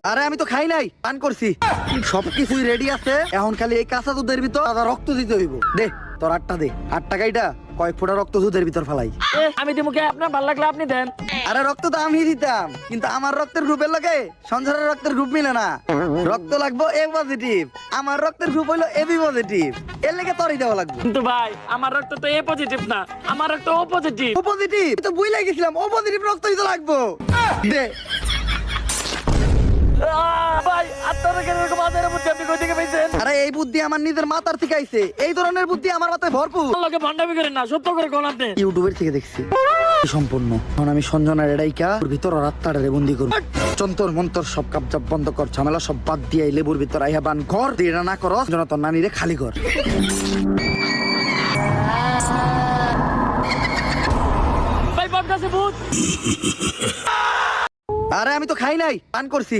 আরে আমি তো খাই নাই, পান করছি। সবকিছুই রেডি আছে, এখন খালি এই কাঁচা দুধের ভিতর আদা রক্ত দিতে হইব। দে তোর 8টা দে, 8 টাকাইটা কয়েক ফোঁটা রক্ত দুধের ভিতর ফালাই। আমি দিমুকে, আপনার ভালো লাগলে আপনি দেন। আরে রক্ত তো আমি দিতাম, কিন্তু আমার রক্তের গ্রুপের লোকে সঞ্জয়ের রক্তের গ্রুপ মিলে না। রক্ত লাগবো এ পজিটিভ, আমার রক্তের গ্রুপ হইলো এবি পজিটিভ, এর লেগে তোরই দেওয়া লাগবে। কিন্তু ভাই আমার রক্ত তো এ পজিটিভ না, আমার রক্ত ও পজিটিভ। ও পজিটিভ তো বুঝলাই গেছিলাম, ও পজিটিভ রক্তই তো লাগবো। দে ভাই আপনারা কেন এরকম আদারের বুদ্ধি আপনি কই থেকে পেয়েছেন? আরে এই বুদ্ধি আমার নিজের মাথার থেকে আইছে, এই ধরনের বুদ্ধি আমার মাথায় ভরপুর। লোকে ভন্ডামি করেন না, সত্য করে কোন আপনি। ইউটিউবের থেকে দেখছি সম্পূর্ণ। এখন আমি সঞ্জনার এড়াইকা ওর ভিতর রাত্তাটারে বন্দি করব। চন্তর মন্তর সব কাপজাপ বন্ধ কর, ঝামেলা সব বাদ দিয়ে এই লেবুর ভিতর আইহা বান কর। এটা না করস সঞ্জনা তোর নানিরে খালি কর। ভাই বটগাছে ভূত। আরে আমি তো খাই নাই, পান করছি।